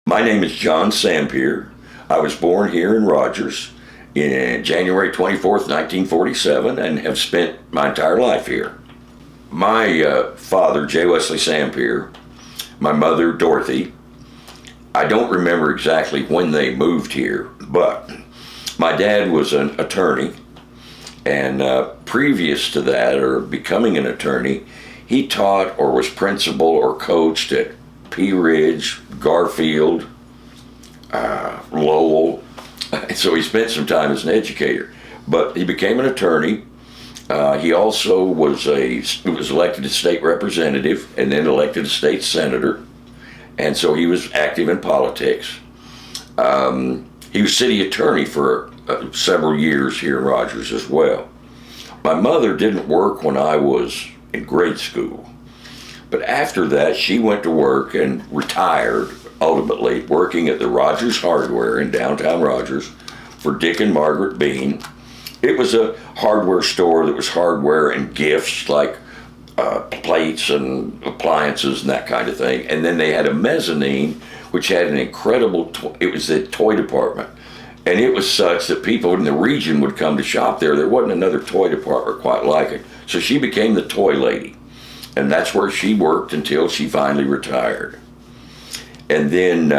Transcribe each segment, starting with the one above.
My name is John Sampier. I was born here in Rogers in January 24th, 1947, and have spent my entire life here. My father, J. Wesley Sampier, my mother, Dorothy, I don't remember exactly when they moved here, but my dad was an attorney, and previous to that, or becoming an attorney, he taught or was principal or coached at Pea Ridge, Garfield, Lowell. So he spent some time as an educator, but he became an attorney. He also was elected a state representative and then elected a state senator, and so he was active in politics. He was city attorney for several years here in Rogers as well. My mother didn't work when I was in grade school, but after that she went to work and retired, ultimately working at the Rogers Hardware in downtown Rogers for Dick and Margaret Bean. It was a hardware store that was hardware and gifts like plates and appliances and that kind of thing. And then they had a mezzanine which had an incredible, it was the toy department. And it was such that people in the region would come to shop there. There wasn't another toy department quite like it. So she became the toy lady. And that's where she worked until she finally retired. And then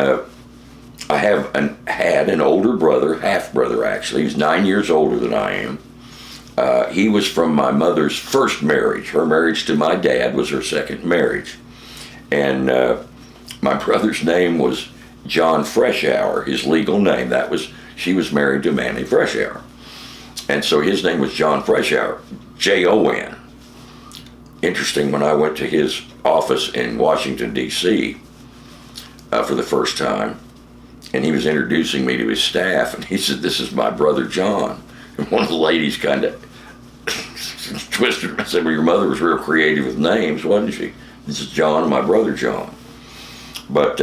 I had an older brother, half-brother actually. He's 9 years older than I am. He was from my mother's first marriage. Her marriage to my dad was her second marriage. And my brother's name was John Freshour, his legal name. She was married to a man named Freshour. And so his name was John Freshour, Jon. Interesting, when I went to his office in Washington, D.C. For the first time, and he was introducing me to his staff, and he said, "This is my brother John." And one of the ladies kind of twisted and said, "Well, your mother was real creative with names, wasn't she? This is John, my brother John." But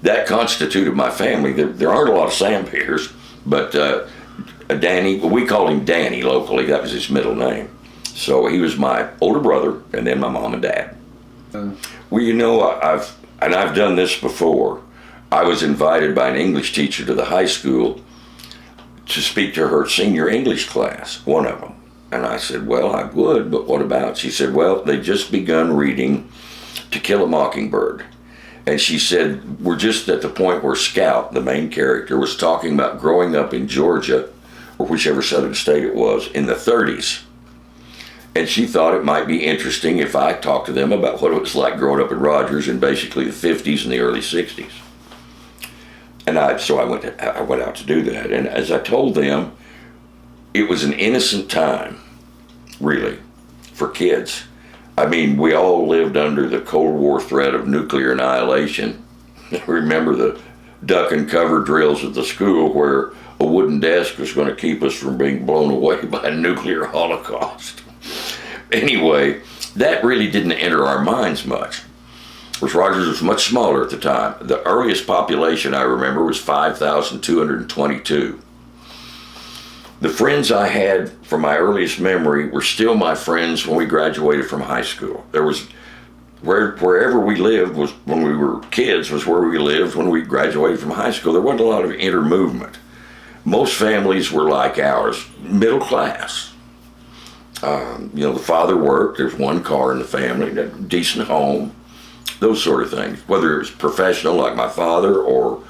that constituted my family. There aren't a lot of Sampiers, but Danny, we called him Danny locally. That was his middle name. So he was my older brother, and then my mom and dad. Well, you know, I've done this before. I was invited by an English teacher to the high school to speak to her senior English class, one of them. And I said, well, I would, but what about? She said, well, they just begun reading To Kill a Mockingbird. And she said, we're just at the point where Scout, the main character, was talking about growing up in Georgia, or whichever southern state it was, in the 30s. And she thought it might be interesting if I talked to them about what it was like growing up in Rogers in basically the 50s and the early 60s. And so I went out to do that. And as I told them, it was an innocent time, really, for kids. I mean, we all lived under the Cold War threat of nuclear annihilation. Remember the duck and cover drills at the school where a wooden desk was going to keep us from being blown away by a nuclear holocaust. Anyway, that really didn't enter our minds much. Of course, Rogers was much smaller at the time. The earliest population I remember was 5,222. The friends I had from my earliest memory were still my friends when we graduated from high school. There was, wherever we lived was, when we were kids, was where we lived when we graduated from high school. There wasn't a lot of intermovement. Most families were like ours, middle class. The father worked, there's one car in the family, a decent home, those sort of things. Whether it was professional like my father or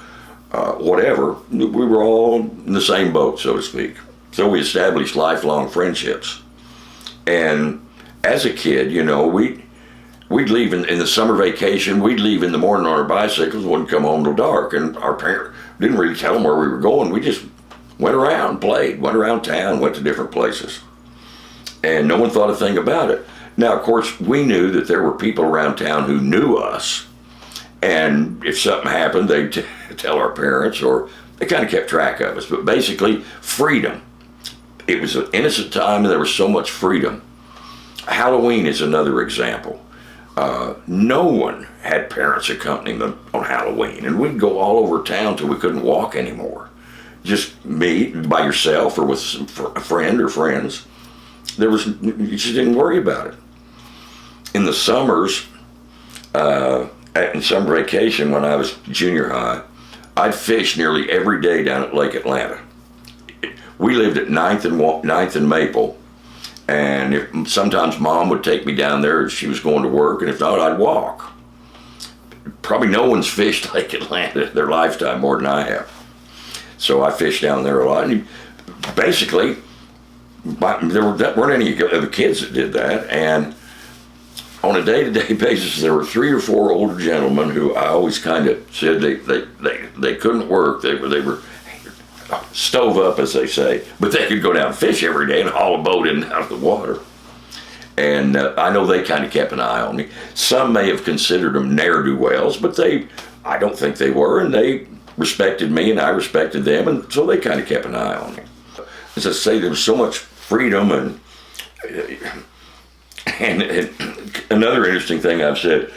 whatever, we were all in the same boat, so to speak. So we established lifelong friendships. And as a kid, we'd leave in the summer vacation, we'd leave in the morning on our bicycles, wouldn't come home till dark, and our parents didn't really tell them where we were going. We just went around, played, went around town, went to different places. And no one thought a thing about it. Now, of course, we knew that there were people around town who knew us, and if something happened, they'd tell our parents, or they kind of kept track of us. But basically, freedom. It was an innocent time, and there was so much freedom. Halloween is another example. No one had parents accompanying them on Halloween, and we'd go all over town till we couldn't walk anymore. Just me, by yourself, or with a friend or friends. You just didn't worry about it. In the summers, in summer vacation when I was junior high, I'd fish nearly every day down at Lake Atlanta. We lived at 9th and Maple, and sometimes Mom would take me down there if she was going to work, and if not, I'd walk. Probably no one's fished Lake Atlanta in their lifetime more than I have. So I fished down there a lot. And basically, there weren't any other kids that did that, and on a day-to-day basis, there were 3 or 4 older gentlemen who I always kind of said they couldn't work. They were stove up, as they say, but they could go down and fish every day and haul a boat in and out of the water. And I know they kind of kept an eye on me. Some may have considered them ne'er-do-wells, but I don't think they were, and they respected me and I respected them, and so they kind of kept an eye on me. As I say, there was so much freedom, and another interesting thing I've said,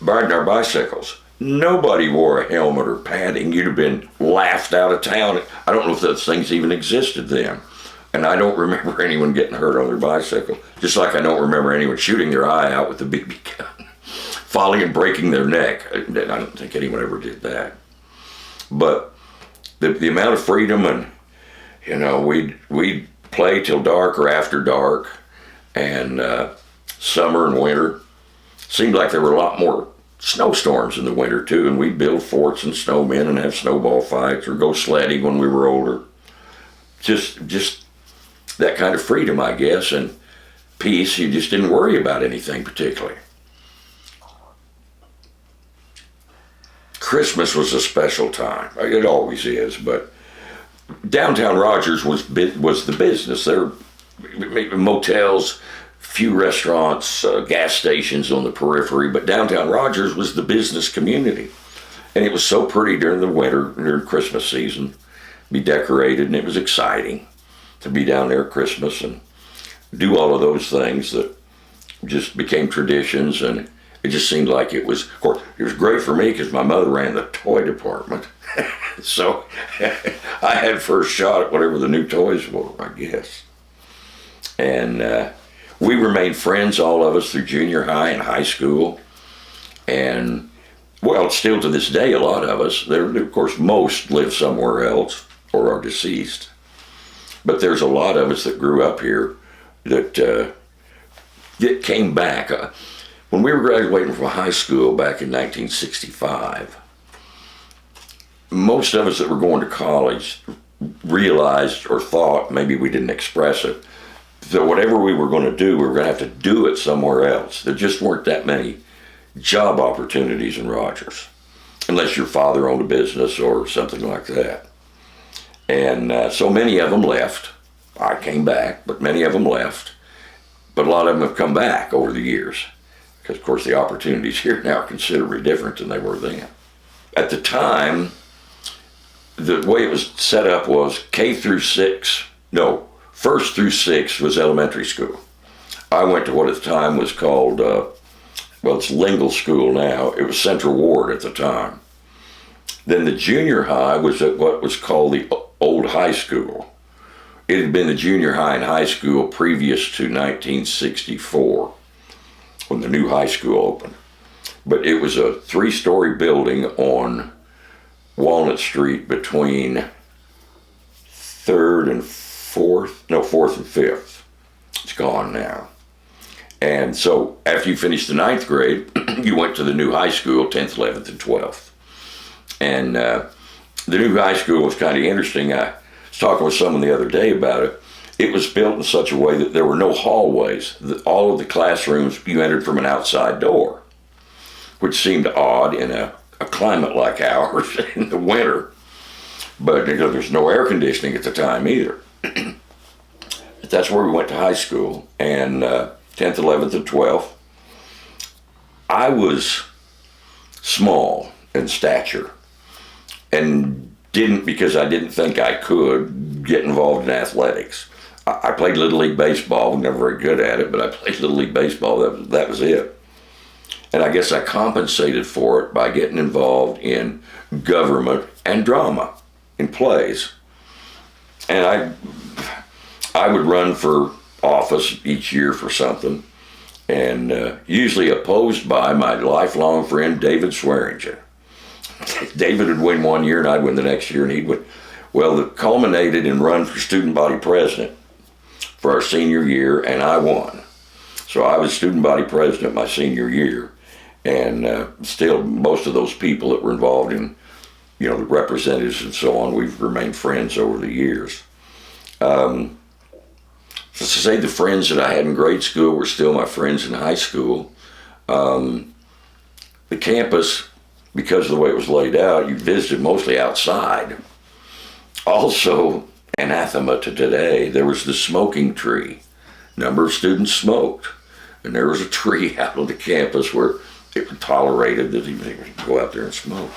riding our bicycles, nobody wore a helmet or padding. You'd have been laughed out of town. I don't know if those things even existed then. And I don't remember anyone getting hurt on their bicycle. Just like I don't remember anyone shooting their eye out with a BB gun, falling and breaking their neck. I don't think anyone ever did that. But the amount of freedom, and we'd play till dark or after dark, and summer and winter. Seemed like there were a lot more snowstorms in the winter too, and we'd build forts and snowmen and have snowball fights or go sledding when we were older. Just that kind of freedom, I guess, and peace. You just didn't worry about anything particularly. Christmas was a special time. It always is, but downtown Rogers was the business. There were motels, few restaurants, gas stations on the periphery, but downtown Rogers was the business community. And it was so pretty during the winter, during Christmas season, be decorated, and it was exciting to be down there at Christmas and do all of those things that just became traditions. And it just seemed like it was, of course, it was great for me because my mother ran the toy department. So I had first shot at whatever the new toys were, I guess. And we remained friends, all of us, through junior high and high school. And, well, still to this day, a lot of us, of course, most live somewhere else or are deceased. But there's a lot of us that grew up here that came back. When we were graduating from high school back in 1965, most of us that were going to college realized or thought, maybe we didn't express it, that whatever we were going to do, we were going to have to do it somewhere else. There just weren't that many job opportunities in Rogers, unless your father owned a business or something like that. And so many of them left. I came back, but many of them left. But a lot of them have come back over the years, because, of course, the opportunities here now are considerably different than they were then. At the time, the way it was set up was first through 6 was elementary school. I went to what at the time was called, it's Lingle School now. It was Central Ward at the time. Then the junior high was at what was called the old high school. It had been the junior high and high school previous to 1964, when the new high school opened. But it was a 3-story building on Walnut Street between 4th and 5th. It's gone now. And so after you finished the 9th grade, you went to the new high school, 10th, 11th, and 12th. And the new high school was kind of interesting. I was talking with someone the other day about it. It was built in such a way that there were no hallways. All of the classrooms, you entered from an outside door, which seemed odd in a climate like ours in the winter. But there's no air conditioning at the time either. But that's where we went to high school, and 10th, 11th, and 12th. I was small in stature, and didn't, because I didn't think I could, get involved in athletics. I played Little League Baseball, never very good at it, but I played Little League Baseball, that was it. And I guess I compensated for it by getting involved in government and drama, in plays. And I would run for office each year for something, and usually opposed by my lifelong friend David Swearingen. David would win one year and I'd win the next year and he'd win. Well, it culminated in run for student body president for our senior year, and I won. So I was student body president my senior year, and still most of those people that were involved in, the representatives and so on, we've remained friends over the years. To say the friends that I had in grade school were still my friends in high school. The campus, because of the way it was laid out, you visited mostly outside. Also, anathema to today, there was the smoking tree. A number of students smoked, and there was a tree out on the campus where it was tolerated that they could go out there and smoke.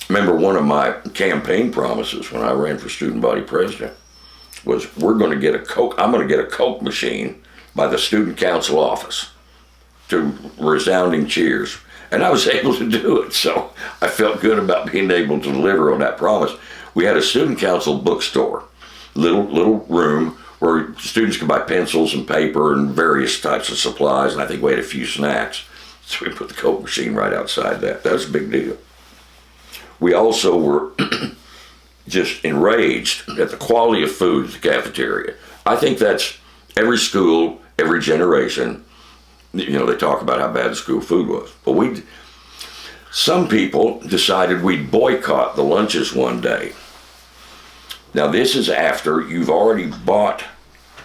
Remember, one of my campaign promises when I ran for student body president was, I'm going to get a Coke machine by the student council office, to resounding cheers. And I was able to do it, so I felt good about being able to deliver on that promise. We had a student council bookstore, little room where students could buy pencils and paper and various types of supplies, and I think we had a few snacks. So we put the Coke machine right outside that. That was a big deal. We also were just enraged at the quality of food at the cafeteria. I think that's every school, every generation. They talk about how bad the school food was. But some people decided we'd boycott the lunches one day. Now this is after you've already bought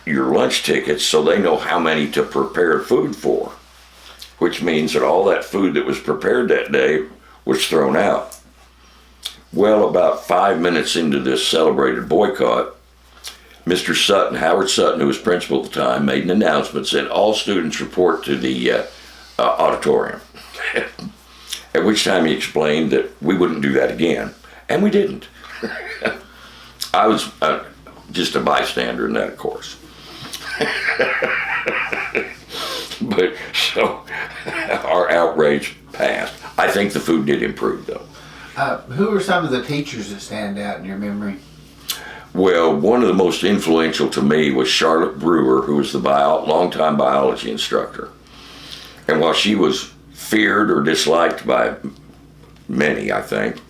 your lunch tickets, so they know how many to prepare food for, which means that all that food that was prepared that day was thrown out. Well, about 5 minutes into this celebrated boycott, Mr. Sutton, Howard Sutton, who was principal at the time, made an announcement, said all students report to the auditorium. At which time he explained that we wouldn't do that again, and we didn't. I was just a bystander in that, of course. But so our outrage passed. I think the food did improve, though. Who are some of the teachers that stand out in your memory? Well, one of the most influential to me was Charlotte Brewer, who was the longtime biology instructor. And while she was feared or disliked by many, I think,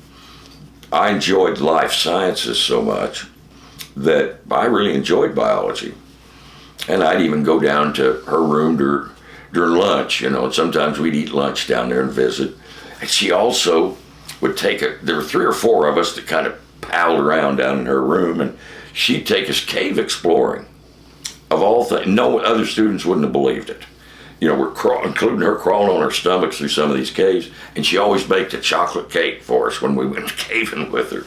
I enjoyed life sciences so much that I really enjoyed biology. And I'd even go down to her room during lunch, and sometimes we'd eat lunch down there and visit. And she also would there were 3 or 4 of us that kind of palled around down in her room, and she'd take us cave exploring. Of all things, no other students wouldn't have believed it. We're including her crawling on our stomachs through some of these caves, and she always baked a chocolate cake for us when we went caving with her.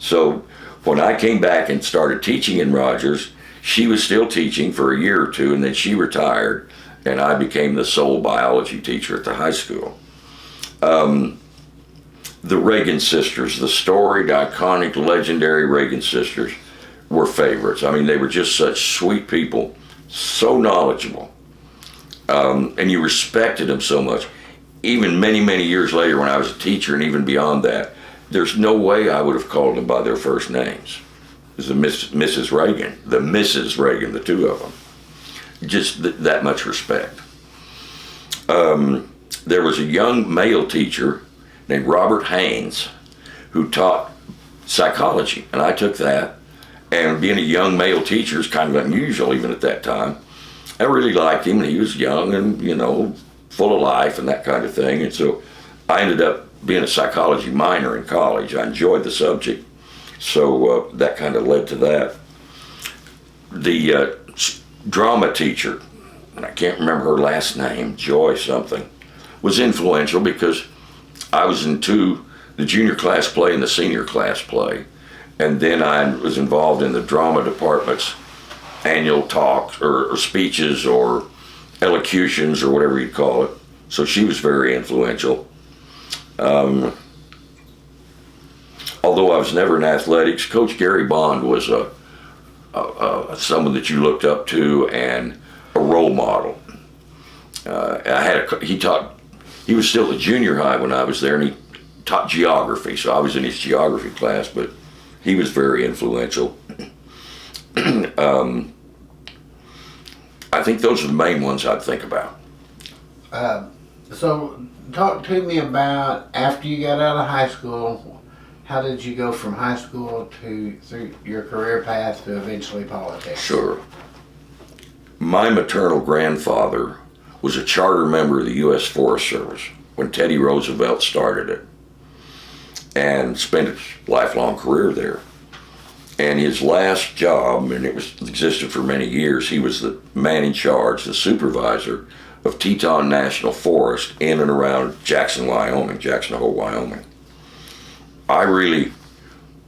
So when I came back and started teaching in Rogers, she was still teaching for a year or 2, and then she retired, and I became the sole biology teacher at the high school. The Reagan sisters, the storied, iconic, legendary Reagan sisters, were favorites. I mean, they were just such sweet people, so knowledgeable, and you respected them so much. Even many, many years later when I was a teacher, and even beyond that, there's no way I would have called them by their first names. It was Mrs. Reagan, the Mrs. Reagan, the 2 of them. Just that much respect. There was a young male teacher named Robert Haynes, who taught psychology, and I took that. And being a young male teacher is kind of unusual even at that time. I really liked him, and he was young and, full of life and that kind of thing. And so I ended up being a psychology minor in college. I enjoyed the subject, so that kind of led to that. The drama teacher, and I can't remember her last name, Joy something, was influential because I was in the junior class play and the senior class play, and then I was involved in the drama department's annual talks or speeches or elocutions or whatever you call it. So she was very influential. Although I was never in athletics, Coach Gary Bond was someone that you looked up to and a role model. He was still at junior high when I was there, and he taught geography, so I was in his geography class, but he was very influential. I think those are the main ones I'd think about. So talk to me about after you got out of high school, how did you go from high school to through your career path to eventually politics? Sure. My maternal grandfather was a charter member of the U.S. Forest Service when Teddy Roosevelt started it, and spent his lifelong career there. And his last job, and existed for many years, he was the man in charge, the supervisor of Teton National Forest in and around Jackson Hole, Wyoming. I really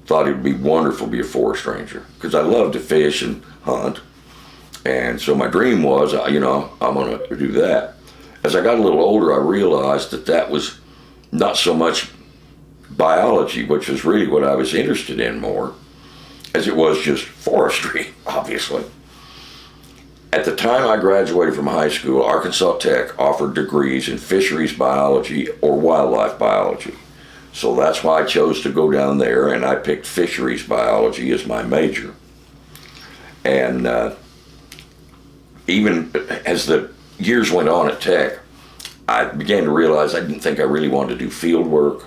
thought it would be wonderful to be a forest ranger because I love to fish and hunt. And so my dream was, I'm going to do that. As I got a little older, I realized that was not so much biology, which was really what I was interested in more, as it was just forestry, obviously. At the time I graduated from high school, Arkansas Tech offered degrees in fisheries biology or wildlife biology. So that's why I chose to go down there, and I picked fisheries biology as my major. And even as the years went on at Tech, I began to realize I didn't think I really wanted to do field work.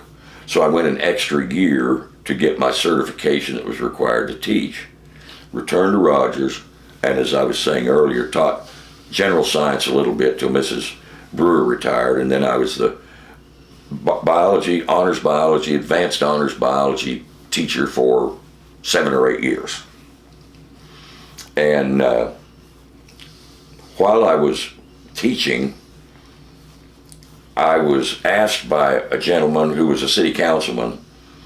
So I went an extra year to get my certification that was required to teach. Returned to Rogers, and as I was saying earlier, taught general science a little bit till Mrs. Brewer retired, and then I was the biology, honors biology, advanced honors biology teacher for 7 or 8 years. And while I was teaching, I was asked by a gentleman who was a city councilman.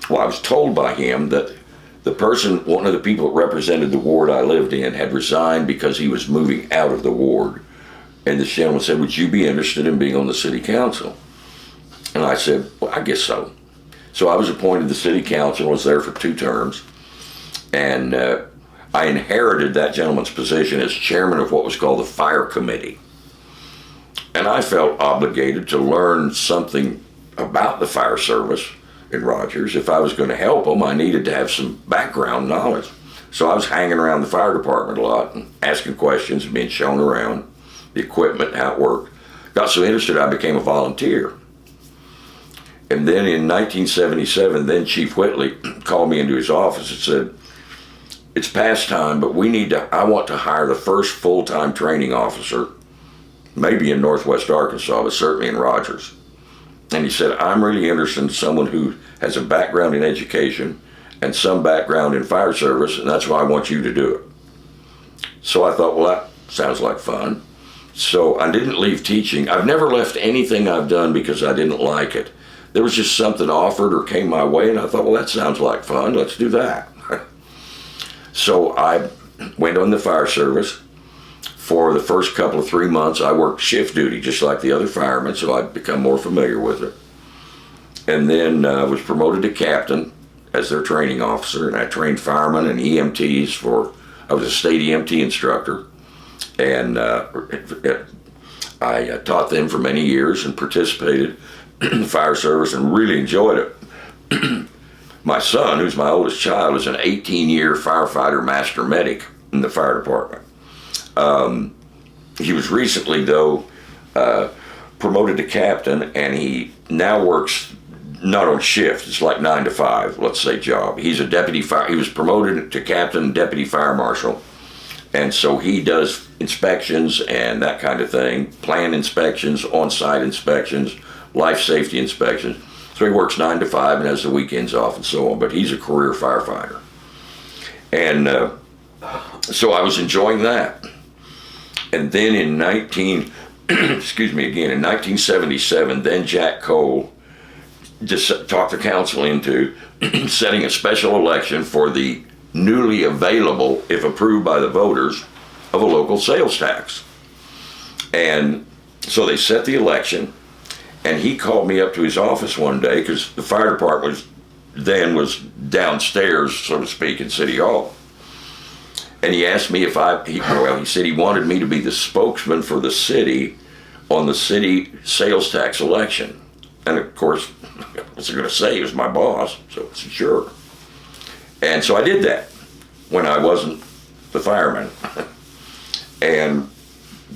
Well, I was told by him that one of the people that represented the ward I lived in, had resigned because he was moving out of the ward. And this gentleman said, "Would you be interested in being on the city council?" And I said, "Well, I guess so." So I was appointed to the city council, was there for 2 terms. And I inherited that gentleman's position as chairman of what was called the fire committee. And I felt obligated to learn something about the fire service in Rogers. If I was going to help them, I needed to have some background knowledge. So I was hanging around the fire department a lot and asking questions and being shown around the equipment, how it worked. Got so interested I became a volunteer. And then in 1977, then Chief Whitley called me into his office and said, "It's past time, but I want to hire the first full-time training officer, maybe in Northwest Arkansas, but certainly in Rogers." And he said, "I'm really interested in someone who has a background in education and some background in fire service, and that's why I want you to do it." So I thought, well, that sounds like fun. So I didn't leave teaching. I've never left anything I've done because I didn't like it. There was just something offered or came my way, and I thought, well, that sounds like fun. Let's do that. So I went on the fire service. For the first couple of 3 months, I worked shift duty just like the other firemen, so I'd become more familiar with it. And then was promoted to captain as their training officer, and I trained firemen and EMTs I was a state EMT instructor, and I taught them for many years and participated in the fire service and really enjoyed it. My son, who's my oldest child, is an 18-year firefighter master medic in the fire department. He was recently, though, promoted to captain, and he now works not on shift. It's like 9 to 5, let's say, job. He's a deputy fire. He was promoted to captain, deputy fire marshal, and so he does inspections and that kind of thing, plan inspections, on-site inspections, life safety inspections. So he works 9 to 5 and has the weekends off and so on. But he's a career firefighter, and so I was enjoying that. And then in 1977, then Jack Cole just talked the council into setting a special election for the newly available, if approved by the voters, of a local sales tax. And so they set the election, and he called me up to his office one day because the fire department was downstairs, so to speak, in City Hall. And he asked me he said he wanted me to be the spokesman for the city on the city sales tax election. And of course, I was going to say he was my boss, so I said, sure. And so I did that when I wasn't the fireman. And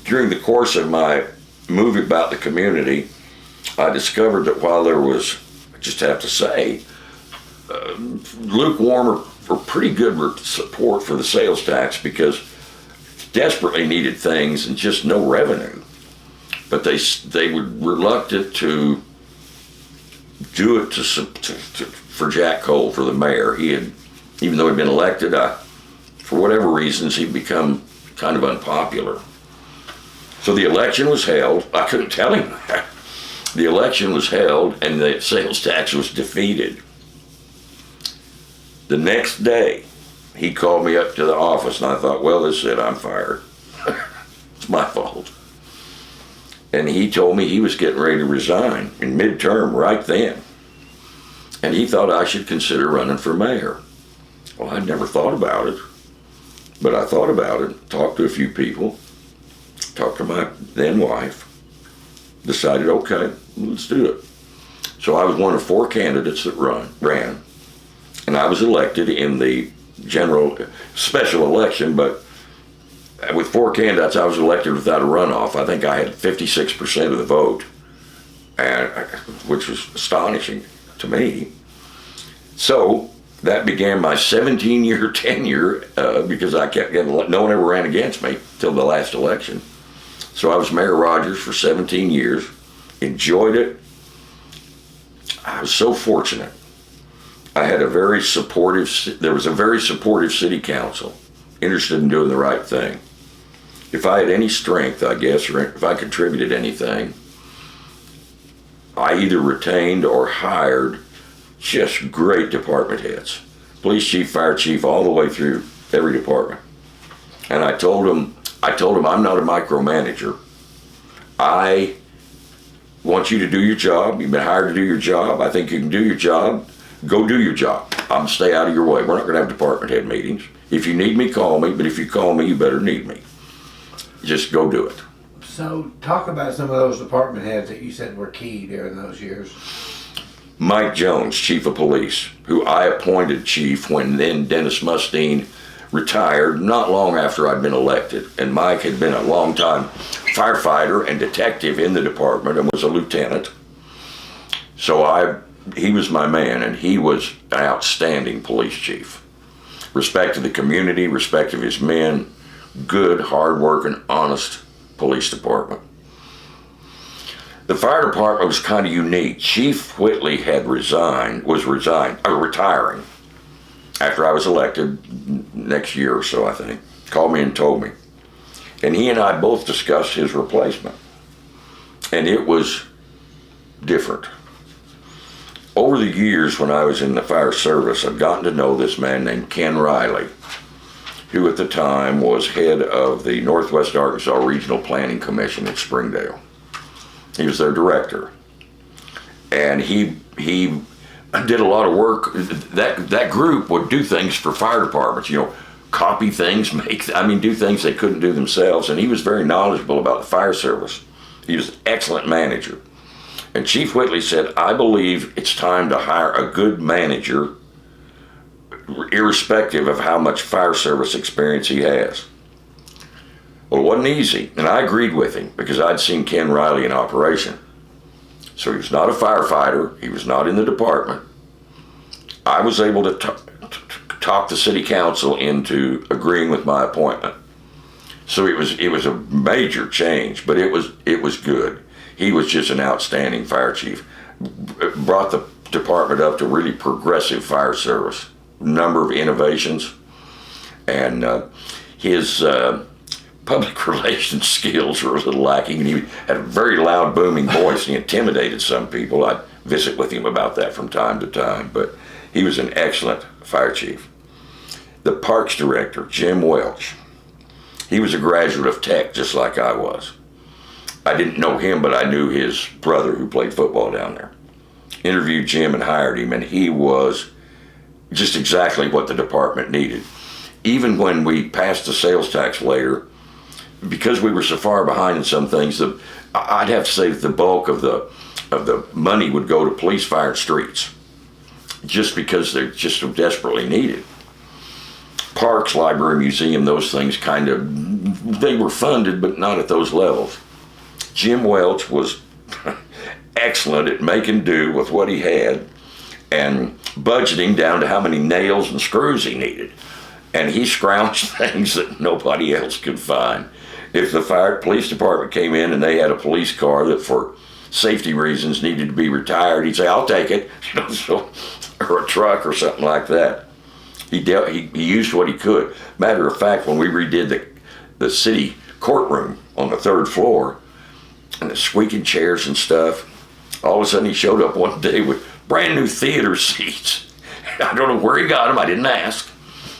during the course of my moving about the community, I discovered that while there was, I just have to say, lukewarm or pretty good support for the sales tax because desperately needed things and just no revenue. But they were reluctant to do it for Jack Cole, for the mayor. He had, even though he'd been elected, for whatever reasons, he'd become kind of unpopular. So the election was held. I couldn't tell him that. The election was held and the sales tax was defeated. The next day, he called me up to the office and I thought, well, this is it, I'm fired. It's my fault. And he told me he was getting ready to resign in midterm right then. And he thought I should consider running for mayor. Well, I'd never thought about it, but I thought about it, talked to a few people, talked to my then wife, decided, okay, let's do it. So I was one of 4 candidates that ran, and I was elected in the general special election, but with 4 candidates, I was elected without a runoff. I think I had 56% of the vote, and which was astonishing to me. So that began my 17-year tenure because I kept getting, no one ever ran against me till the last election. So I was Mayor Rogers for 17 years, enjoyed it. I was so fortunate. I had there was a very supportive city council, interested in doing the right thing. If I had any strength, I guess, or if I contributed anything, I either retained or hired just great department heads. Police chief, fire chief, all the way through every department. And I told them, I'm not a micromanager. I want you to do your job. You've been hired to do your job. I think you can do your job. Go do your job. I'm gonna stay out of your way. We're not going to have department head meetings. If you need me, call me. But if you call me, you better need me. Just go do it. So talk about some of those department heads that you said were key during those years. Mike Jones, chief of police, who I appointed chief when then Dennis Mustine retired not long after I'd been elected. And Mike had been a long-time firefighter and detective in the department and was a lieutenant. So he was my man, and he was an outstanding police chief. Respect of the community, respect of his men, good, hard-working, honest police department. The fire department was kind of unique. Chief Whitley was retiring after I was elected next year or so, I think. Called me and told me. And he and I both discussed his replacement. And it was different. Over the years when I was in the fire service, I'd gotten to know this man named Ken Riley, who at the time was head of the Northwest Arkansas Regional Planning Commission in Springdale. He was their director. And he did a lot of work. That group would do things for fire departments, copy things, do things they couldn't do themselves. And he was very knowledgeable about the fire service. He was an excellent manager. And Chief Whitley said, I believe it's time to hire a good manager, irrespective of how much fire service experience he has. Well, it wasn't easy, and I agreed with him because I'd seen Ken Riley in operation. So he was not a firefighter, he was not in the department. I was able to talk the city council into agreeing with my appointment. So it was a major change, but it was good. He was just an outstanding fire chief. Brought the department up to really progressive fire service. Number of innovations. And his public relations skills were a little lacking. And he had a very loud, booming voice, and he intimidated some people. I'd visit with him about that from time to time. But he was an excellent fire chief. The parks director, Jim Welch, he was a graduate of Tech just like I was. I didn't know him, but I knew his brother who played football down there. Interviewed Jim and hired him, and he was just exactly what the department needed. Even when we passed the sales tax later, because we were so far behind in some things, I'd have to say that the bulk of the money would go to police, fire, and streets, just because they're just so desperately needed. Parks, library, museum, those things kind of, they were funded, but not at those levels. Jim Welch was excellent at making do with what he had and budgeting down to how many nails and screws he needed. And he scrounged things that nobody else could find. If the police department came in and they had a police car that for safety reasons needed to be retired, he'd say, I'll take it, or a truck or something like that. He used what he could. Matter of fact, when we redid the city courtroom on the 3rd floor, and the squeaking chairs and stuff, all of a sudden he showed up one day with brand new theater seats. I don't know where he got them, I didn't ask.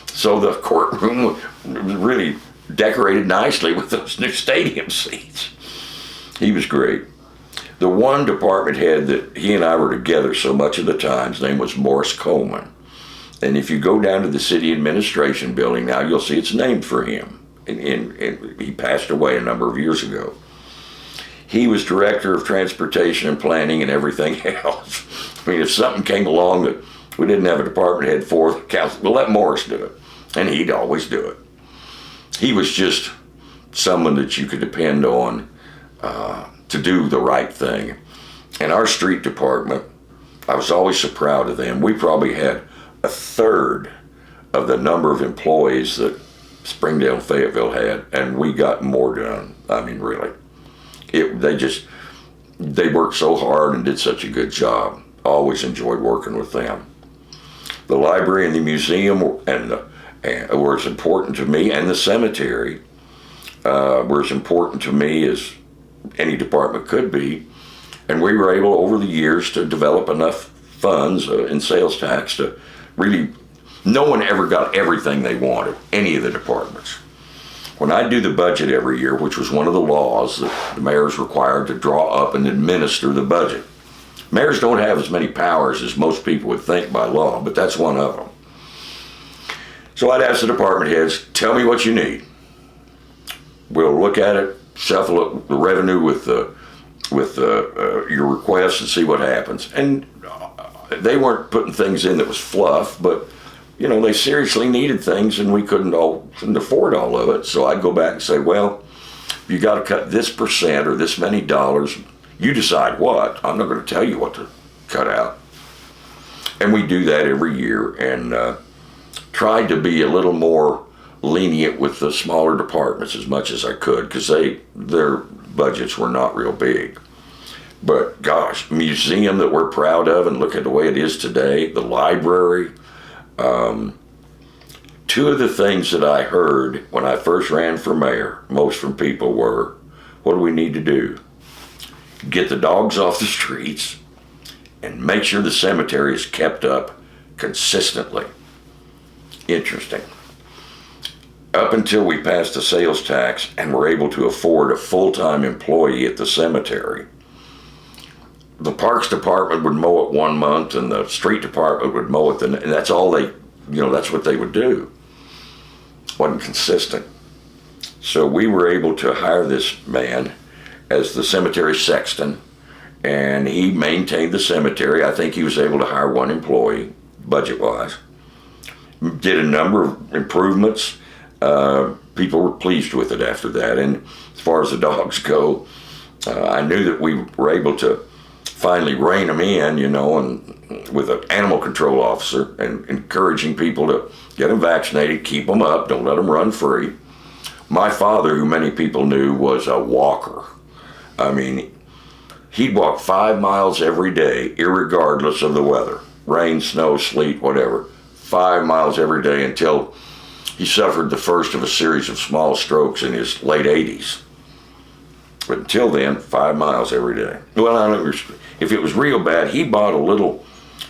So the courtroom was really decorated nicely with those new stadium seats. He was great. The one department head that he and I were together so much of the time, his name was Morris Coleman. And if you go down to the city administration building now, you'll see it's named for him. And he passed away a number of years ago. He was director of transportation and planning and everything else. I mean, if something came along that we didn't have a department head for, the council, we'll let Morris do it. And he'd always do it. He was just someone that you could depend on to do the right thing. And our street department, I was always so proud of them. We probably had a third of the number of employees that Springdale, Fayetteville had, and we got more done. I mean, really. They worked so hard and did such a good job. Always enjoyed working with them. The library and the museum were as important to me, and the cemetery were as important to me as any department could be. And we were able over the years to develop enough funds in sales tax to really, no one ever got everything they wanted, any of the departments. When I do the budget every year, which was one of the laws that the mayor's required to draw up and administer the budget. Mayors don't have as many powers as most people would think by law, but that's one of them. So I'd ask the department heads, tell me what you need. We'll look at it, shuffle the revenue with your requests and see what happens. And they weren't putting things in that was fluff, but you know, they seriously needed things and we couldn't afford all of it. So I'd go back and say, well, you got to cut this percent or this many dollars. You decide what. I'm not going to tell you what to cut out. And we do that every year and tried to be a little more lenient with the smaller departments as much as I could because their budgets were not real big. But gosh, museum that we're proud of and look at the way it is today, the library. Two of the things that I heard when I first ran for mayor, most from people were, what do we need to do? Get the dogs off the streets and make sure the cemetery is kept up consistently. Interesting. Up until we passed the sales tax and were able to afford a full-time employee at the cemetery, the parks department would mow it 1 month and the street department would mow it, and that's all that's what they would do. Wasn't consistent. So we were able to hire this man as the cemetery sexton, and he maintained the cemetery. I think he was able to hire one employee, budget-wise. Did a number of improvements. People were pleased with it after that. And as far as the dogs go, I knew that we were able to finally rein them in, and with an animal control officer and encouraging people to get them vaccinated, keep them up, don't let them run free. My father, who many people knew, was a walker. I mean, he'd walk 5 miles every day, irregardless of the weather, rain, snow, sleet, whatever, 5 miles every day until he suffered the first of a series of small strokes in his late 80s. But until then, 5 miles every day. Well, I don't know, if it was real bad, he bought a little,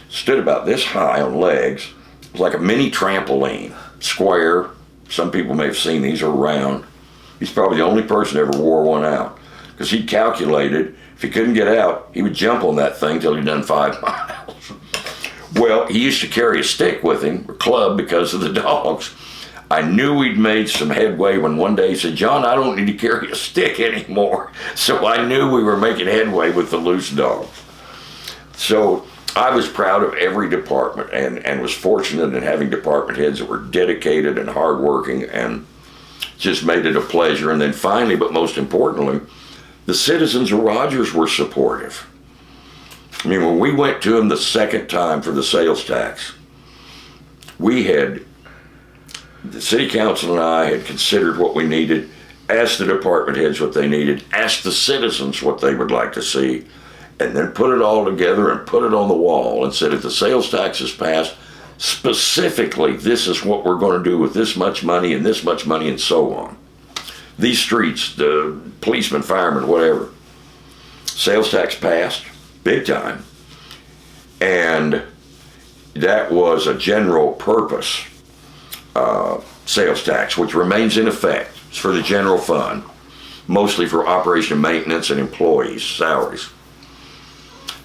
stood about this high on legs. It was like a mini trampoline, square. Some people may have seen these are round. He's probably the only person that ever wore one out. Because he calculated, if he couldn't get out, he would jump on that thing till he'd done 5 miles. Well, he used to carry a stick with him, a club, because of the dogs. I knew we'd made some headway when one day he said, John, I don't need to carry a stick anymore. So I knew we were making headway with the loose dogs. So I was proud of every department and was fortunate in having department heads that were dedicated and hardworking and just made it a pleasure. And then finally, but most importantly, the citizens of Rogers were supportive. I mean, when we went to them the second time for the sales tax, the city council and I had considered what we needed, asked the department heads what they needed, asked the citizens what they would like to see, and then put it all together and put it on the wall and said, if the sales tax is passed, specifically, this is what we're going to do with this much money and this much money and so on. These streets, the policemen, firemen, whatever. Sales tax passed, big time. And that was a general purpose sales tax, which remains in effect. It's for the general fund, mostly for operation and maintenance and employees' salaries.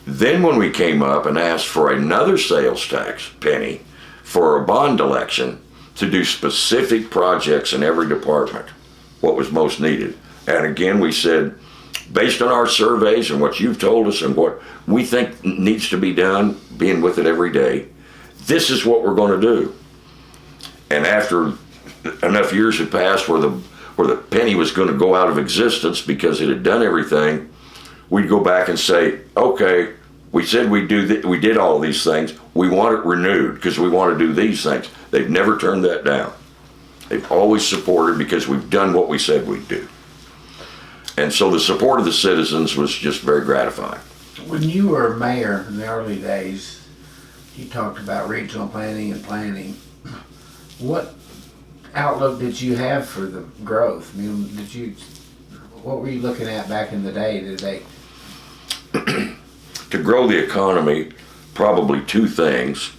Then when we came up and asked for another sales tax penny for a bond election to do specific projects in every department, what was most needed. And again, we said, based on our surveys and what you've told us and what we think needs to be done, being with it every day, this is what we're going to do. And after enough years had passed where the penny was going to go out of existence because it had done everything, we'd go back and say, okay, we said we did all these things. We want it renewed because we want to do these things. They've never turned that down. They've always supported because we've done what we said we'd do. And so the support of the citizens was just very gratifying. When you were mayor in the early days, you talked about regional planning and planning. What outlook did you have for the growth? I mean, what were you looking at back in the day? To grow the economy, probably two things.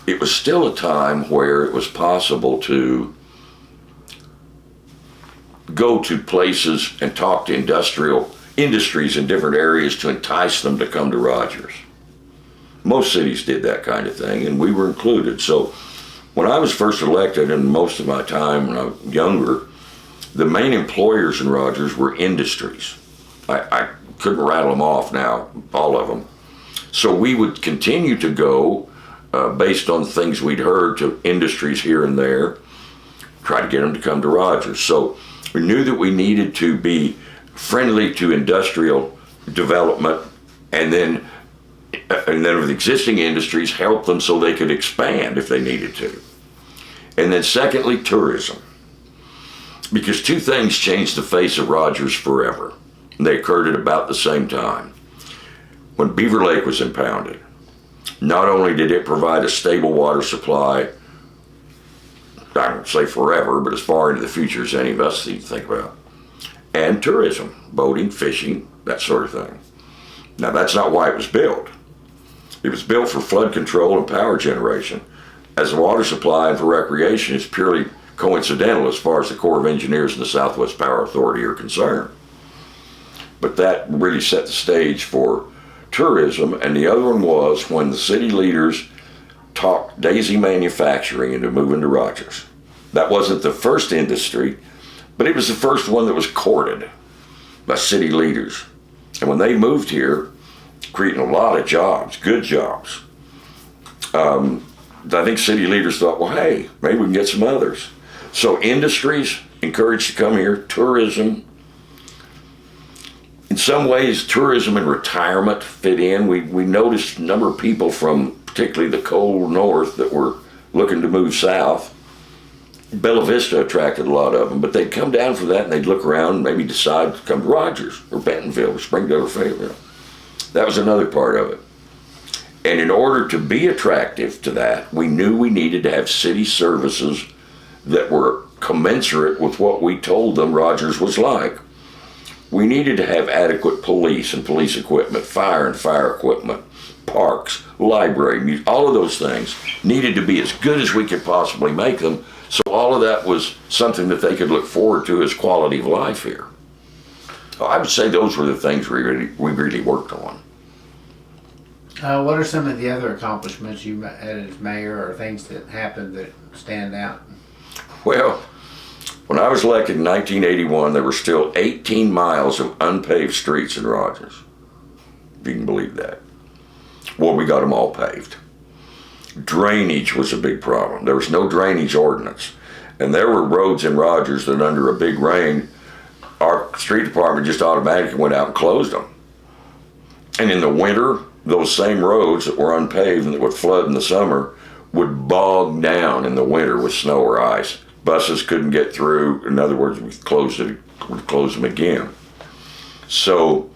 It was still a time where it was possible to go to places and talk to industries in different areas to entice them to come to Rogers. Most cities did that kind of thing, and we were included. So when I was first elected, and most of my time when I was younger, the main employers in Rogers were industries. I couldn't rattle them off now, all of them. So we would continue to go based on things we'd heard to industries here and there, try to get them to come to Rogers. So we knew that we needed to be friendly to industrial development, and then with existing industries, help them so they could expand if they needed to. And then secondly, tourism. Because two things changed the face of Rogers forever. They occurred at about the same time. When Beaver Lake was impounded, not only did it provide a stable water supply, I won't say forever, but as far into the future as any of us need to think about, and tourism, boating, fishing, that sort of thing. Now, that's not why it was built. It was built for flood control and power generation. As a water supply and for recreation, it's purely coincidental as far as the Corps of Engineers and the Southwest Power Authority are concerned. But that really set the stage for tourism. And the other one was when the city leaders talked Daisy Manufacturing into moving to Rogers. That wasn't the first industry, but it was the first one that was courted by city leaders. And when they moved here, creating a lot of jobs, good jobs, I think city leaders thought, well, hey, maybe we can get some others. So industries encouraged to come here, tourism. In some ways, tourism and retirement fit in. We noticed a number of people from particularly the cold north that were looking to move south. Bella Vista attracted a lot of them, but they'd come down for that and they'd look around and maybe decide to come to Rogers or Bentonville or Springdale or Fayetteville. That was another part of it. And in order to be attractive to that, we knew we needed to have city services that were commensurate with what we told them Rogers was like. We needed to have adequate police and police equipment, fire and fire equipment, parks, library, all of those things needed to be as good as we could possibly make them. So all of that was something that they could look forward to as quality of life here. I would say those were the things we really worked on. What are some of the other accomplishments you had as mayor, or things that happened that stand out? Well, when I was elected in 1981, there were still 18 miles of unpaved streets in Rogers, if you can believe that. Well, we got them all paved. Drainage was a big problem. There was no drainage ordinance. And there were roads in Rogers that under a big rain, our street department just automatically went out and closed them. And in the winter, those same roads that were unpaved and that would flood in the summer would bog down in the winter with snow or ice. Buses couldn't get through. In other words, we'd close them again. So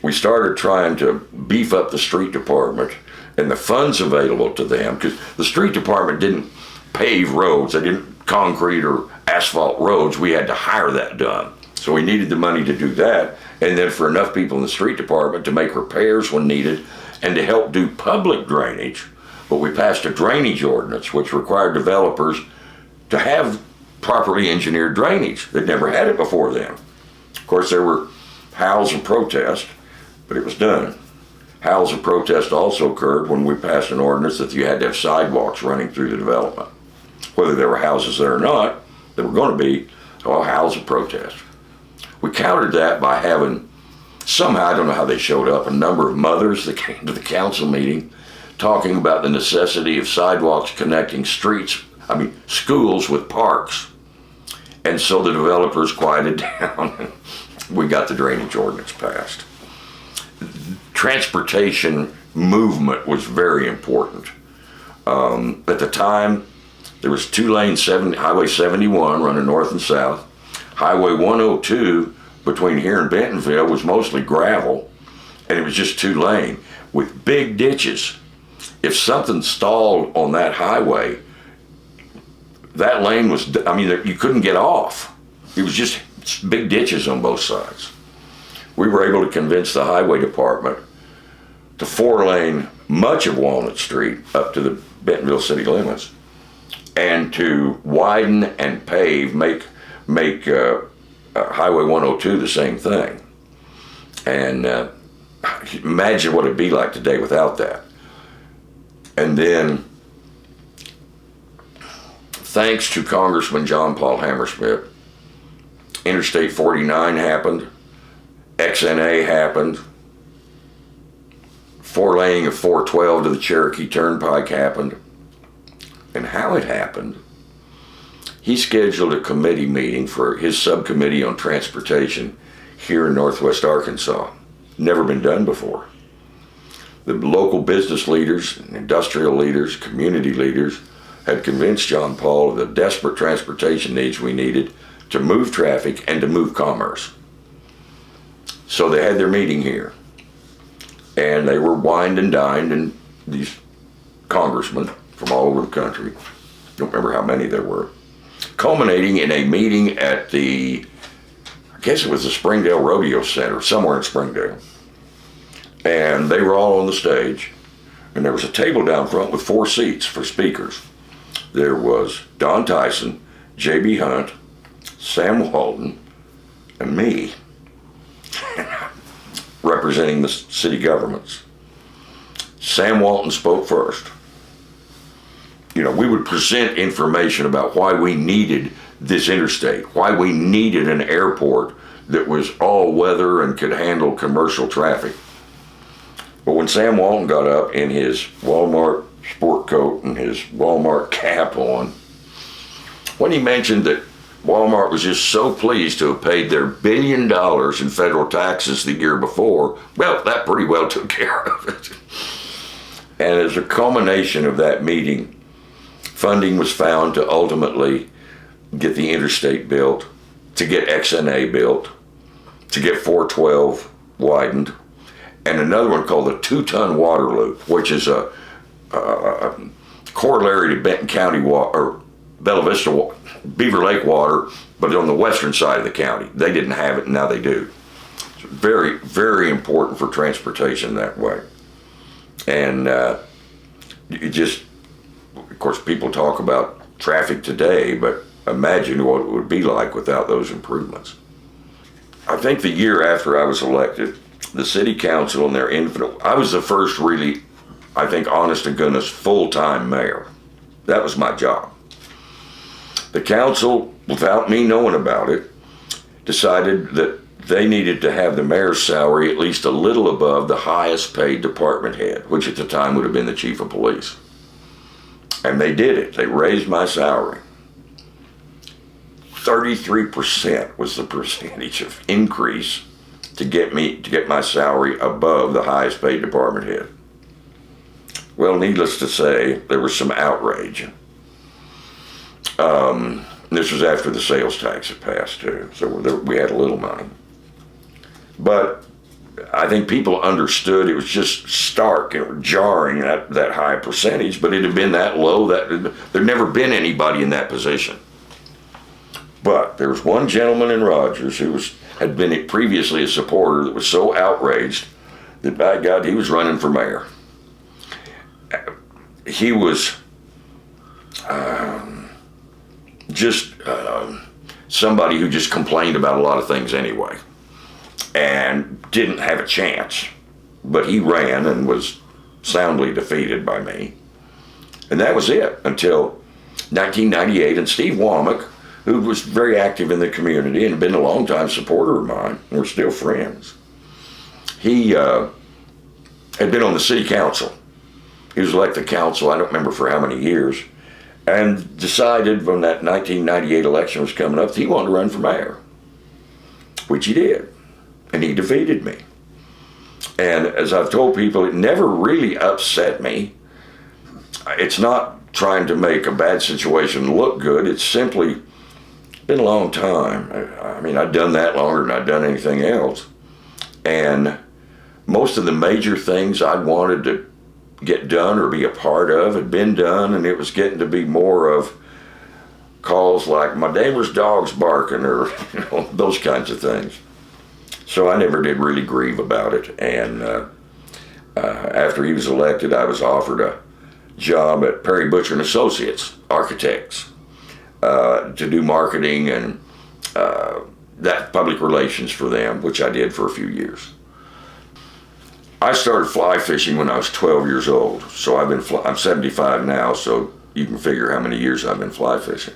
we started trying to beef up the street department and the funds available to them, because the street department didn't pave roads. They didn't concrete or asphalt roads. We had to hire that done. So we needed the money to do that, and then for enough people in the street department to make repairs when needed and to help do public drainage. But we passed a drainage ordinance which required developers to have properly engineered drainage. They'd never had it before then. Of course, there were howls of protest, but it was done. Howls of protest also occurred when we passed an ordinance that you had to have sidewalks running through the development. Whether there were houses there or not, there were going to be all howls of protest. We countered that by having, somehow, I don't know how they showed up, a number of mothers that came to the council meeting talking about the necessity of sidewalks connecting schools with parks. And so the developers quieted down and we got the drainage ordinance passed. Transportation movement was very important. At the time, there was 2 lanes, Highway 71 running north and south. Highway 102 between here and Bentonville was mostly gravel, and it was just 2 lane with big ditches. If something stalled on that highway, that lane was, you couldn't get off. It was just big ditches on both sides. We were able to convince the highway department to 4-lane much of Walnut Street up to the Bentonville city limits, and to widen and pave, make Highway 102 the same thing. And imagine what it'd be like today without that. And then, thanks to Congressman John Paul Hammersmith, Interstate 49 happened, XNA happened, 4-laning of 412 to the Cherokee Turnpike happened. And how it happened, he scheduled a committee meeting for his subcommittee on transportation here in Northwest Arkansas. Never been done before. The local business leaders, industrial leaders, community leaders had convinced John Paul of the desperate transportation needs we needed to move traffic and to move commerce. So they had their meeting here, and they were wined and dined, and these congressmen from all over the country, don't remember how many there were, culminating in a meeting at I guess it was the Springdale Rodeo Center, somewhere in Springdale. And they were all on the stage, and there was a table down front with 4 seats for speakers. There was Don Tyson, J.B. Hunt, Sam Walton, and me, representing the city governments. Sam Walton spoke first. We would present information about why we needed this interstate, why we needed an airport that was all weather and could handle commercial traffic. But when Sam Walton got up in his Walmart sport coat and his Walmart cap on, when he mentioned that Walmart was just so pleased to have paid their $1 billion in federal taxes the year before, well, that pretty well took care of it. And as a culmination of that meeting, funding was found to ultimately get the interstate built, to get XNA built, to get 412 widened, and another one called the 2-ton water loop, which is a corollary to Benton County water, or Bella Vista Beaver Lake water, but on the western side of the county. They didn't have it, and now they do. It's very, very important for transportation that way. And of course, people talk about traffic today, but imagine what it would be like without those improvements. I think the year after I was elected, the city council and their I was the first really, I think, honest to goodness, full-time mayor. That was my job. The council, without me knowing about it, decided that they needed to have the mayor's salary at least a little above the highest paid department head, which at the time would have been the chief of police. And they did it. They raised my salary. 33% was the percentage of increase to get my salary above the highest paid department head. Well, needless to say, there was some outrage. This was after the sales tax had passed too, so we had a little money. But I think people understood it was just stark and jarring, that high percentage, but it had been that low that there'd never been anybody in that position. But there was one gentleman in Rogers who had been previously a supporter that was so outraged that, by God, he was running for mayor. He was just somebody who just complained about a lot of things anyway and didn't have a chance. But he ran and was soundly defeated by me. And that was it until 1998, and Steve Womack, who was very active in the community and had been a longtime supporter of mine, and we're still friends. He had been on the city council. He was elected council, I don't remember for how many years, and decided when that 1998 election was coming up that he wanted to run for mayor, which he did, and he defeated me. And as I've told people, it never really upset me. It's not trying to make a bad situation look good. It's simply been a long time. I mean, I'd done that longer than I'd done anything else. And most of the major things I'd wanted to get done or be a part of had been done, and it was getting to be more of calls like my neighbor's dog's barking, or those kinds of things. So I never did really grieve about it. And after he was elected, I was offered a job at Perry Butcher and Associates Architects to do marketing and that public relations for them, which I did for a few years. I started fly fishing when I was 12 years old, so I'm 75 now, so you can figure how many years I've been fly fishing.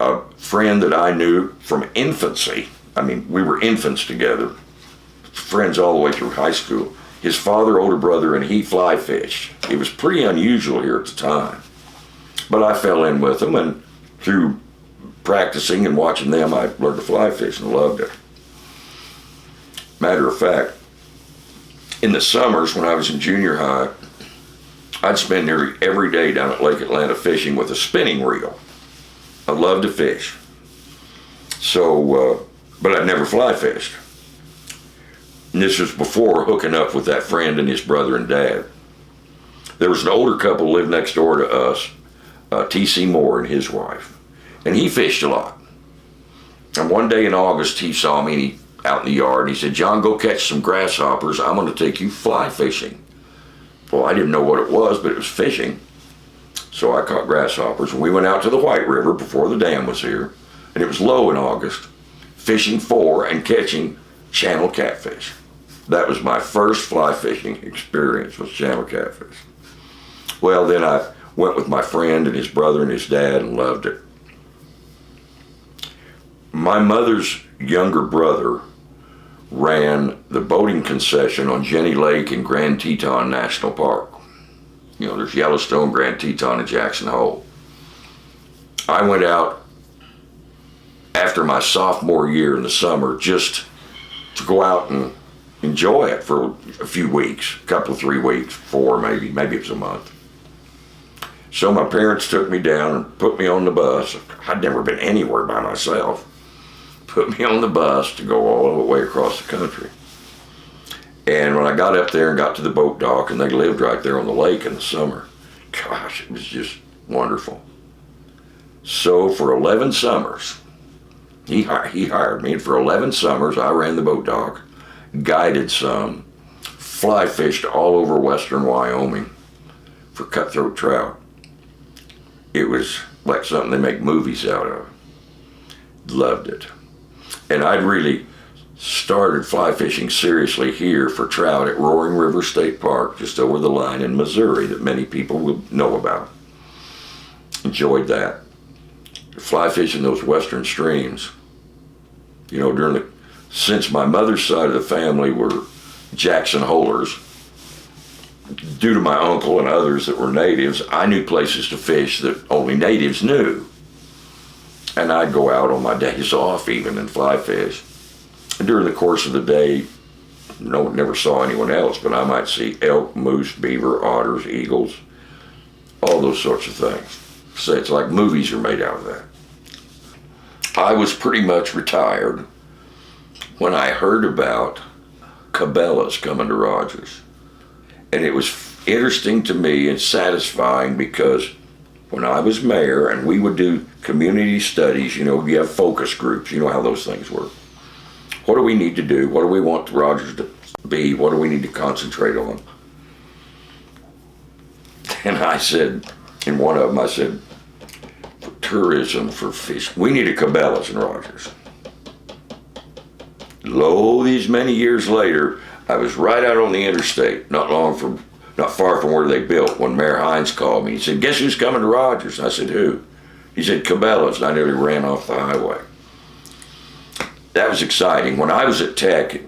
A friend that I knew from infancy, I mean, we were infants together, friends all the way through high school. His father, older brother, and he fly fished. It was pretty unusual here at the time. But I fell in with them, and through practicing and watching them, I learned to fly fish and loved it. Matter of fact, in the summers when I was in junior high, I'd spend nearly every day down at Lake Atlanta fishing with a spinning reel. I loved to fish. So, but I'd never fly fished. And this was before hooking up with that friend and his brother and dad. There was an older couple who lived next door to us, T.C. Moore and his wife, and he fished a lot. And one day in August, he saw me out in the yard, and he said, "John, go catch some grasshoppers. I'm going to take you fly fishing." Well, I didn't know what it was, but it was fishing. So I caught grasshoppers, and we went out to the White River before the dam was here, and it was low in August, fishing for and catching channel catfish. That was my first fly fishing experience, was channel catfish. Well, then I went with my friend and his brother and his dad and loved it. My mother's younger brother ran the boating concession on Jenny Lake in Grand Teton National Park. You know, there's Yellowstone, Grand Teton, and Jackson Hole. I went out after my sophomore year in the summer just to go out and enjoy it for a few weeks, a couple of 3 weeks, 4 maybe it was a month. So my parents took me down and put me on the bus. I'd never been anywhere by myself. Put me on the bus to go all the way across the country. And when I got up there and got to the boat dock, and they lived right there on the lake in the summer, gosh, it was just wonderful. So for 11 summers, he hired me, and for 11 summers I ran the boat dock, guided some, fly fished all over western Wyoming for cutthroat trout. It was like something they make movies out of. Loved it. And I'd really started fly fishing seriously here for trout at Roaring River State Park, just over the line in Missouri, that many people will know about. Enjoyed that. Fly fishing those western streams, you know, during since my mother's side of the family were Jackson Holers, due to my uncle and others that were natives, I knew places to fish that only natives knew. And I'd go out on my days off even and fly fish. And during the course of the day, never saw anyone else, but I might see elk, moose, beaver, otters, eagles, all those sorts of things. So it's like movies are made out of that. I was pretty much retired when I heard about Cabela's coming to Rogers. And it was interesting to me and satisfying because when I was mayor and we would do community studies, you have focus groups, you know how those things work. What do we need to do? What do we want Rogers to be? What do we need to concentrate on? And I said, in one of them, I said, for tourism, for fish, we need a Cabela's in Rogers. Lo, these many years later, I was right out on the interstate, not far from where they built, when Mayor Hines called me. He said, guess who's coming to Rogers? I said, who? He said, Cabela's, and I nearly ran off the highway. That was exciting. When I was at Tech,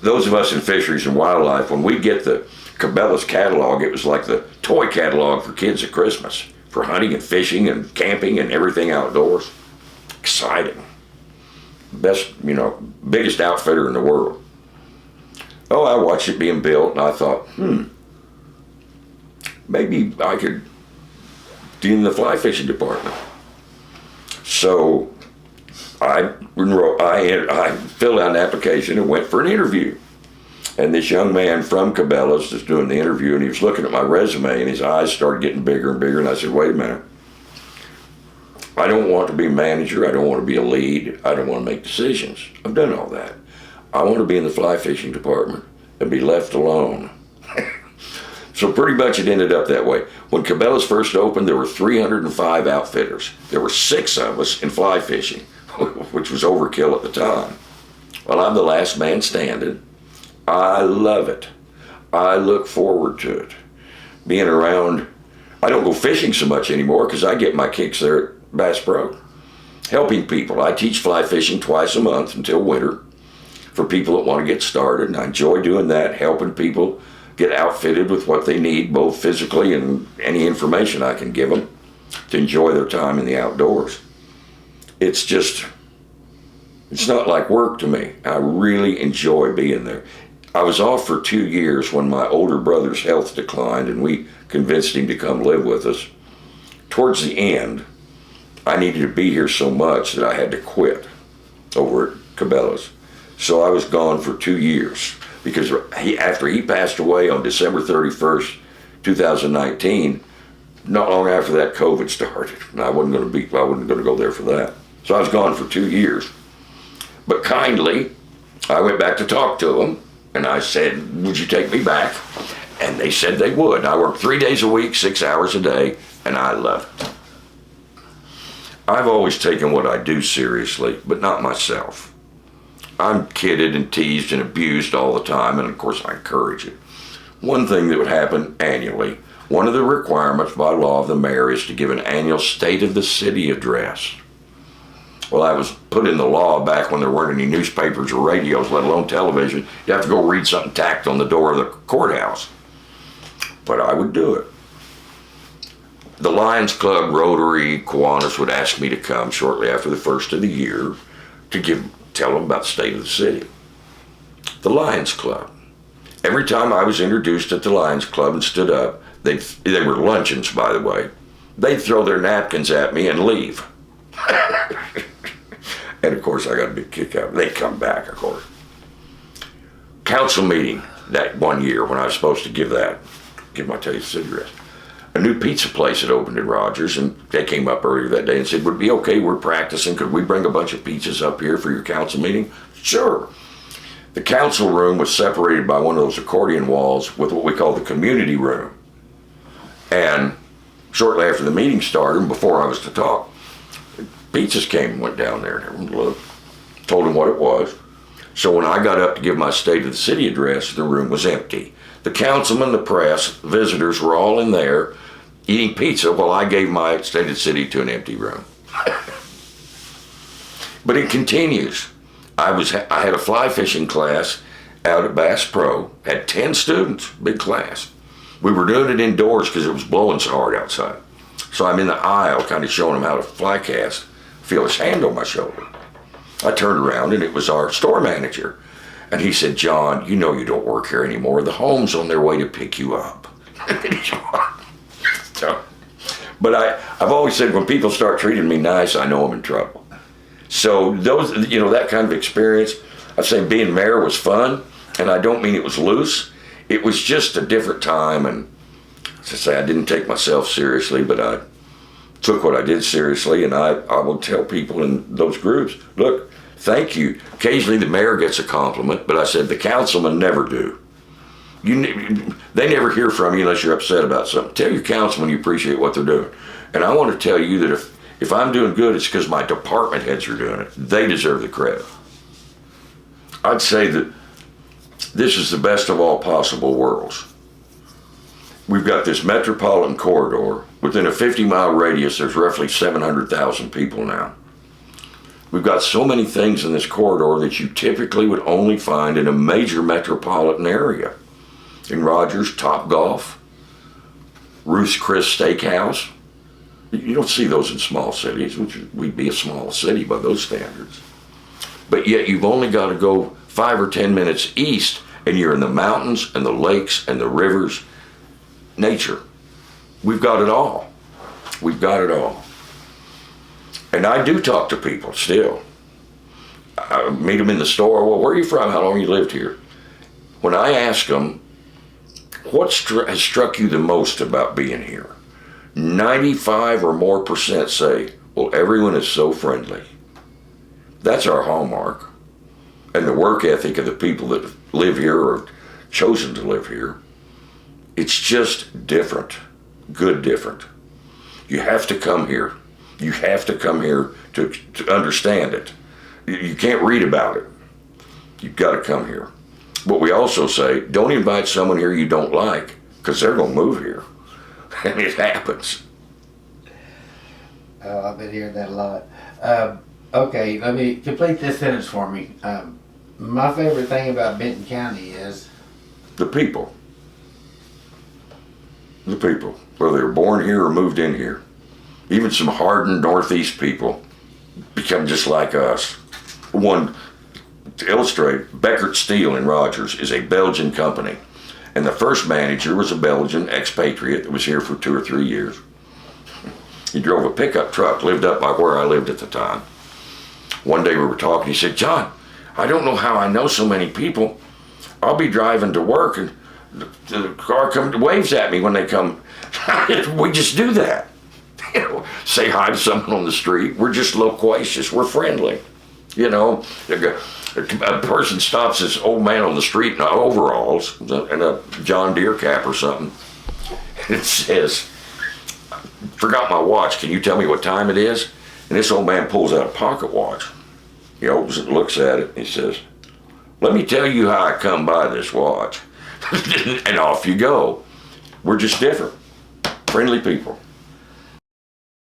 those of us in fisheries and wildlife, when we get the Cabela's catalog, it was like the toy catalog for kids at Christmas, for hunting and fishing and camping and everything outdoors. Exciting. Best, biggest outfitter in the world. Oh, I watched it being built, and I thought, maybe I could be in the fly fishing department. So I filled out an application and went for an interview. And this young man from Cabela's was doing the interview, and he was looking at my resume, and his eyes started getting bigger and bigger, and I said, wait a minute. I don't want to be a manager. I don't want to be a lead. I don't want to make decisions. I've done all that. I want to be in the fly fishing department and be left alone. So pretty much it ended up that way. When Cabela's first opened, there were 305 outfitters. There were 6 of us in fly fishing, which was overkill at the time. Well, I'm the last man standing. I love it. I look forward to it. Being around, I don't go fishing so much anymore because I get my kicks there at Bass Pro. Helping people. I teach fly fishing twice a month until winter for people that want to get started, and I enjoy doing that, helping people get outfitted with what they need, both physically and any information I can give them to enjoy their time in the outdoors. It's not like work to me. I really enjoy being there. I was off for 2 years when my older brother's health declined, and we convinced him to come live with us. Towards the end, I needed to be here so much that I had to quit over at Cabela's. So I was gone for 2 years because after he passed away on December 31st, 2019, not long after that COVID started, and I wasn't going to go there for that. So I was gone for 2 years. But kindly, I went back to talk to them, and I said, would you take me back? And they said they would. I worked 3 days a week, 6 hours a day, and I loved it. I've always taken what I do seriously, but not myself. I'm kidded and teased and abused all the time, and of course I encourage it. One thing that would happen annually, one of the requirements by law of the mayor is to give an annual State of the City address. Well, that was put in the law back when there weren't any newspapers or radios, let alone television. You have to go read something tacked on the door of the courthouse. But I would do it. The Lions Club, Rotary, Kiwanis would ask me to come shortly after the first of the year to tell them about the state of the city. The Lions Club. Every time I was introduced at the Lions Club and stood up, they were luncheons, by the way, they'd throw their napkins at me and leave. And of course I got a big kick out. They'd come back, of course. Council meeting that one year when I was supposed to give my taste cigarettes. A new pizza place had opened in Rogers, and they came up earlier that day and said, would it be okay, we're practicing, could we bring a bunch of pizzas up here for your council meeting? Sure. The council room was separated by one of those accordion walls with what we call the community room. And shortly after the meeting started, and before I was to talk, pizzas came and went down there, and everyone looked, told them what it was. So when I got up to give my State of the City address, the room was empty. The councilman, the press, visitors were all in there eating pizza while I gave my State of the City to an empty room. But it continues. I had a fly fishing class out at Bass Pro, had 10 students, big class. We were doing it indoors because it was blowing so hard outside. So I'm in the aisle kind of showing them how to fly cast. Feel his hand on my shoulder. I turned around and it was our store manager. And he said, John, you know you don't work here anymore. The home's on their way to pick you up. But I've always said when people start treating me nice, I know I'm in trouble. So those, that kind of experience, I say being mayor was fun, and I don't mean it was loose. It was just a different time, and as I say, I didn't take myself seriously, but I took what I did seriously, and I will tell people in those groups, look, thank you. Occasionally the mayor gets a compliment, but I said the councilmen never do. They never hear from you unless you're upset about something. Tell your councilman you appreciate what they're doing. And I want to tell you that if I'm doing good, it's because my department heads are doing it. They deserve the credit. I'd say that this is the best of all possible worlds. We've got this metropolitan corridor. Within a 50-mile radius, there's roughly 700,000 people now. We've got so many things in this corridor that you typically would only find in a major metropolitan area. In Rogers, Top Golf, Ruth's Chris Steakhouse. You don't see those in small cities, which we'd be a small city by those standards. But yet you've only got to go 5 or 10 minutes east and you're in the mountains and the lakes and the rivers. Nature. We've got it all. We've got it all. And I do talk to people still. I meet them in the store. Well, where are you from? How long you lived here? When I ask them, what has struck you the most about being here? 95 or more percent say, well, everyone is so friendly. That's our hallmark. And the work ethic of the people that live here or chosen to live here, it's just different. Good different. You have to come here. You have to come here to understand it. You can't read about it. You've got to come here. But we also say, don't invite someone here you don't like, because they're going to move here. And it happens. Oh, I've been hearing that a lot. Okay, let me complete this sentence for me. My favorite thing about Benton County is? The people. The people. Whether they were born here or moved in here. Even some hardened Northeast people become just like us. One, to illustrate, Beckert Steel in Rogers is a Belgian company. And the first manager was a Belgian expatriate that was here for 2 or 3 years. He drove a pickup truck, lived up by where I lived at the time. One day we were talking, he said, John, I don't know how I know so many people. I'll be driving to work and the car waves at me when they come. We just do that. Say hi to someone on the street. We're just loquacious. We're friendly. A person stops this old man on the street in overalls and a John Deere cap or something. And it says, forgot my watch. Can you tell me what time it is? And this old man pulls out a pocket watch. He opens it, looks at it, and he says, let me tell you how I come by this watch. And off you go. We're just different. Friendly people.